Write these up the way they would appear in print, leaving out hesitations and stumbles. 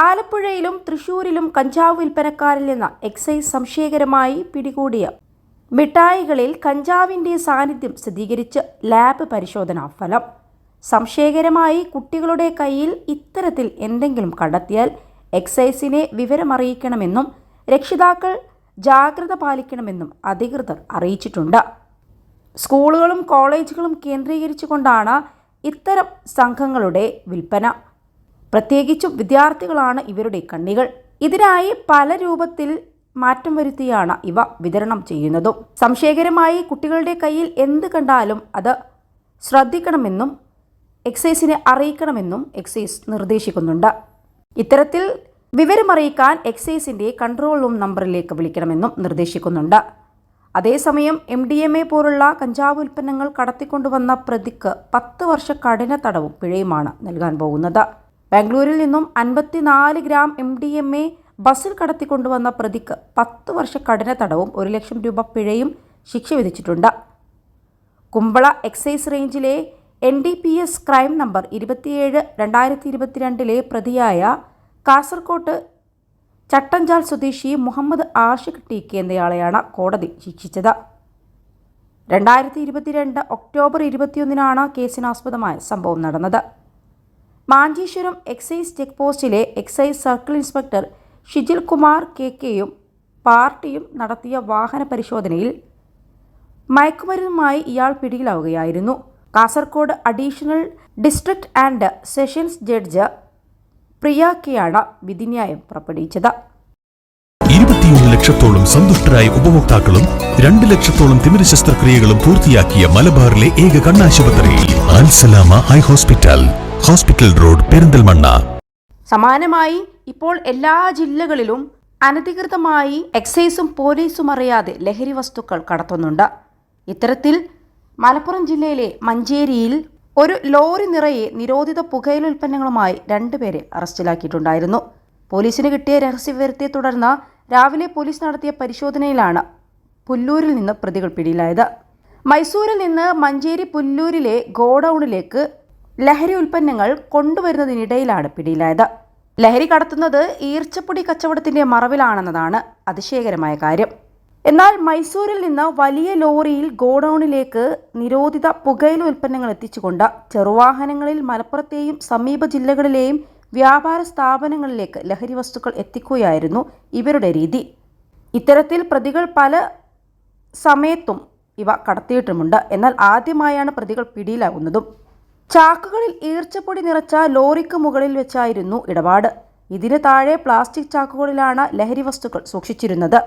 ആലപ്പുഴയിലും തൃശൂരിലും കഞ്ചാവ് വിൽപ്പനക്കാരിൽ നിന്ന് എക്സൈസ് സംശയകരമായി പിടികൂടിയ മിഠായികളിൽ കഞ്ചാവിന്റെ സാന്നിധ്യം സ്ഥിരീകരിച്ച് ലാബ് പരിശോധനാ ഫലം. സംശയകരമായി കുട്ടികളുടെ കയ്യിൽ ഇത്തരത്തിൽ എന്തെങ്കിലും കണ്ടെത്തിയാൽ എക്സൈസിനെ വിവരമറിയിക്കണമെന്നും രക്ഷിതാക്കൾ ജാഗ്രത പാലിക്കണമെന്നും അധികൃതർ അറിയിച്ചിട്ടുണ്ട്. സ്കൂളുകളും കോളേജുകളും കേന്ദ്രീകരിച്ചുകൊണ്ടാണ് ഇത്തരം സംഘങ്ങളുടെ വിൽപ്പന. പ്രത്യേകിച്ചും വിദ്യാർത്ഥികളാണ് ഇവരുടെ കണ്ണികൾ. ഇതിനായി പല രൂപത്തിൽ മാറ്റം വരുത്തിയാണ് ഇവ വിതരണം ചെയ്യുന്നതും. സംശയകരമായി കുട്ടികളുടെ കയ്യിൽ എന്ത് കണ്ടാലും അത് ശ്രദ്ധിക്കണമെന്നും എക്സൈസിനെ അറിയിക്കണമെന്നും എക്സൈസ് നിർദ്ദേശിക്കുന്നുണ്ട്. ഇത്തരത്തിൽ വിവരമറിയിക്കാൻ എക്സൈസിന്റെ കൺട്രോൾ റൂം നമ്പറിലേക്ക് വിളിക്കണമെന്നും നിർദ്ദേശിക്കുന്നുണ്ട്. അതേസമയം MDMA പോലുള്ള കഞ്ചാവ് ഉൽപ്പന്നങ്ങൾ കടത്തിക്കൊണ്ടുവന്ന പ്രതിക്ക് 10 വർഷ കഠിന തടവും പിഴയുമാണ് നൽകാൻ പോകുന്നത്. ബാംഗ്ലൂരിൽ നിന്നും 54 ഗ്രാം MDMA ബസ്സിൽ കടത്തിക്കൊണ്ടുവന്ന പ്രതിക്ക് 10 വർഷ കഠിന തടവും 1 ലക്ഷം രൂപ പിഴയും ശിക്ഷ വിധിച്ചിട്ടുണ്ട്. കുമ്പള എക്സൈസ് റേഞ്ചിലെ NDPS ക്രൈം നമ്പർ 27/2022 പ്രതിയായ കാസർകോട്ട് ചട്ടഞ്ചാൽ സ്വദേശി മുഹമ്മദ് ആഷിഖ് TK എന്നയാളെയാണ് കോടതി ശിക്ഷിച്ചത്. 2022 ഒക്ടോബർ 21 കേസിനാസ്പദമായ സംഭവം നടന്നത്. മാഞ്ചേശ്വരം എക്സൈസ് ചെക്ക് പോസ്റ്റിലെ excise circle inspector Shijil Kumar KKയും പാർട്ടിയും നടത്തിയ വാഹന പരിശോധനയിൽ മയക്കുമരുന്നുമായി ഇയാൾ പിടിയിലാവുകയായിരുന്നു. Kasaragod additional district and sessions judge Priya K ആണ് വിധിന്യായം പുറപ്പെടുവിച്ചത്. 21 ലക്ഷത്തോളം സന്തുഷ്ടരായ ഉപഭോക്താക്കളും 2 ലക്ഷത്തോളം തിമിര ശസ്ത്രക്രിയകളും പൂർത്തിയാക്കിയ മലബാറിലെ ഏക കണ്ണാശുപത്രി Al Salama eye hospital, hospital road, Perinthalmanna. സമാനമായി ഇപ്പോൾ എല്ലാ ജില്ലകളിലും അനധികൃതമായി എക്സൈസും പോലീസും അറിയാതെ ലഹരി വസ്തുക്കൾ കടത്തുന്നുണ്ട്. ഇത്തരത്തിൽ മലപ്പുറം ജില്ലയിലെ മഞ്ചേരിയിൽ ഒരു ലോറി നിറയെ നിരോധിത പുകയില ഉൽപ്പന്നങ്ങളുമായി 2 പേരെ അറസ്റ്റിലാക്കിയിട്ടുണ്ടായിരുന്നു. പോലീസിന് കിട്ടിയ രഹസ്യവിവരത്തെ തുടർന്ന് രാവിലെ പോലീസ് നടത്തിയ പരിശോധനയിലാണ് പുല്ലൂരിൽ നിന്ന് പ്രതികൾ പിടിയിലായത്. മൈസൂരിൽ നിന്ന് മഞ്ചേരി പുല്ലൂരിലെ ഗോഡൌണിലേക്ക് ലഹരി ഉൽപ്പന്നങ്ങൾ കൊണ്ടുവരുന്നതിനിടയിലാണ് പിടിയിലായത്. ലഹരി കടത്തുന്നത് ഈർച്ചപ്പൊടി കച്ചവടത്തിന്റെ മറവിലാണെന്നതാണ് അതിശയകരമായ കാര്യം. എന്നാൽ മൈസൂരിൽ നിന്ന് വലിയ ലോറിയിൽ ഗോഡൌണിലേക്ക് നിരോധിത പുകയില ഉൽപ്പന്നങ്ങൾ എത്തിച്ചുകൊണ്ട് ചെറുവാഹനങ്ങളിൽ മലപ്പുറത്തെയും സമീപ ജില്ലകളിലെയും വ്യാപാര സ്ഥാപനങ്ങളിലേക്ക് ലഹരി വസ്തുക്കൾ എത്തിക്കുകയായിരുന്നു ഇവരുടെ രീതി. ഇത്തരത്തിൽ പ്രതികൾ പല സമയത്തും ഇവ കടത്തിയിട്ടുമുണ്ട്. എന്നാൽ ആദ്യമായാണ് പ്രതികൾ പിടിയിലാകുന്നതും. ചാക്കുകളിൽ ഈർച്ചപ്പൊടി നിറച്ച ലോറിക്ക് മുകളിൽ വെച്ചായിരുന്നു ഇടപാട്. ഇതിന് താഴെ പ്ലാസ്റ്റിക് ചാക്കുകളിലാണ് ലഹരി വസ്തുക്കൾ സൂക്ഷിച്ചിരുന്നത്.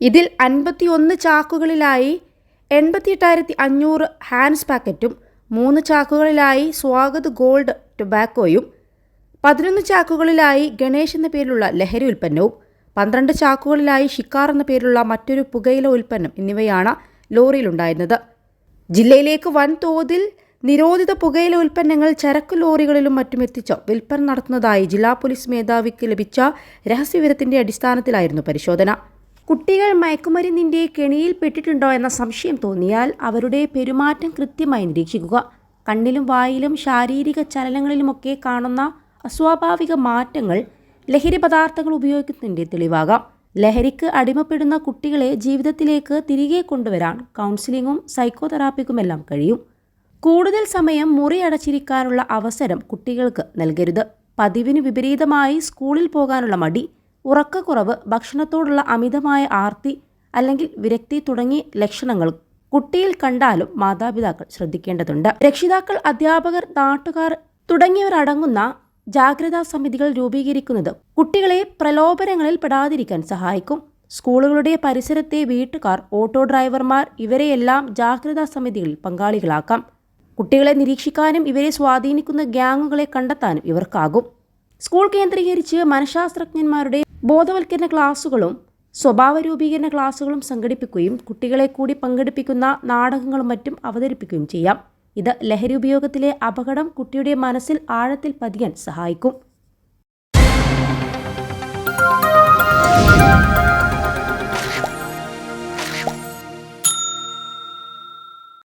ഇതിൽ 51 ചാക്കുകളിലായി 88,500 ഹാൻസ് പാക്കറ്റും 3 ചാക്കുകളിലായി സ്വാഗത് ഗോൾഡ് ടൊബാക്കോയും 11 ചാക്കുകളിലായി ഗണേഷ് എന്ന പേരിലുള്ള ലഹരി ഉൽപ്പന്നവും 12 ചാക്കുകളിലായി ഷിക്കാർ എന്ന പേരിലുള്ള മറ്റൊരു പുകയില ഉൽപ്പന്നം എന്നിവയാണ് ലോറിയിലുണ്ടായിരുന്നത്. ജില്ലയിലേക്ക് വൻതോതിൽ നിരോധിത പുകയില ഉൽപ്പന്നങ്ങൾ ചരക്ക് ലോറികളിലും മറ്റും എത്തിച്ച് വിൽപ്പന നടത്തുന്നതായി ജില്ലാ പോലീസ് മേധാവിക്ക് ലഭിച്ച രഹസ്യവിവരത്തിന്റെ അടിസ്ഥാനത്തിലായിരുന്നു പരിശോധന. കുട്ടികൾ മയക്കുമരുന്നിന്റെ കെണിയിൽ പെട്ടിട്ടുണ്ടോ എന്ന സംശയം തോന്നിയാൽ അവരുടെ പെരുമാറ്റം കൃത്യമായി നിരീക്ഷിക്കുക. കണ്ണിലും വായിലും ശാരീരിക ചലനങ്ങളിലുമൊക്കെ കാണുന്ന അസ്വാഭാവിക മാറ്റങ്ങൾ ലഹരി പദാർത്ഥങ്ങൾ ഉപയോഗിക്കുന്നതിൻ്റെ തെളിവാകാം. ലഹരിക്ക് അടിമപ്പെടുന്ന കുട്ടികളെ ജീവിതത്തിലേക്ക് തിരികെ കൊണ്ടുവരാൻ കൗൺസിലിങ്ങും സൈക്കോതെറാപ്പിക്കുമെല്ലാം കഴിയും. കൂടുതൽ സമയം മുറി അടച്ചിരിക്കാനുള്ള അവസരം കുട്ടികൾക്ക് നൽകരുത്. പതിവിന് വിപരീതമായി സ്കൂളിൽ പോകാനുള്ള മടി, ഉറക്കക്കുറവ്, ഭക്ഷണത്തോടുള്ള അമിതമായ ആർത്തി അല്ലെങ്കിൽ വിരക്തി തുടങ്ങിയ ലക്ഷണങ്ങൾ കുട്ടിയിൽ കണ്ടാലും മാതാപിതാക്കൾ ശ്രദ്ധിക്കേണ്ടതുണ്ട്. രക്ഷിതാക്കൾ, അധ്യാപകർ, നാട്ടുകാർ തുടങ്ങിയവരടങ്ങുന്ന ജാഗ്രതാ സമിതികൾ രൂപീകരിക്കുന്നത് കുട്ടികളെ പ്രലോഭനങ്ങളിൽ പെടാതിരിക്കാൻ സഹായിക്കും. സ്കൂളുകളുടെ പരിസരത്തെ വീട്ടുകാർ, ഓട്ടോ ഡ്രൈവർമാർ ഇവരെയെല്ലാം ജാഗ്രതാ സമിതികളിൽ പങ്കാളികളാക്കാം. കുട്ടികളെ നിരീക്ഷിക്കാനും ഇവരെ സ്വാധീനിക്കുന്ന ഗ്യാങ്ങുകളെ കണ്ടെത്താനും ഇവർക്കാകും. സ്കൂൾ കേന്ദ്രീകരിച്ച് മനഃശാസ്ത്രജ്ഞന്മാരുടെ ബോധവൽക്കരണ ക്ലാസുകളും സ്വഭാവ രൂപീകരണ ക്ലാസുകളും സംഘടിപ്പിക്കുകയും കുട്ടികളെ കൂടി പങ്കെടുപ്പിക്കുന്ന നാടകങ്ങളും മറ്റും അവതരിപ്പിക്കുകയും ചെയ്യാം. ഇത് ലഹരി ഉപയോഗത്തിലെ അപകടം കുട്ടിയുടെ മനസ്സിൽ ആഴത്തിൽ പതിയാൻ സഹായിക്കും.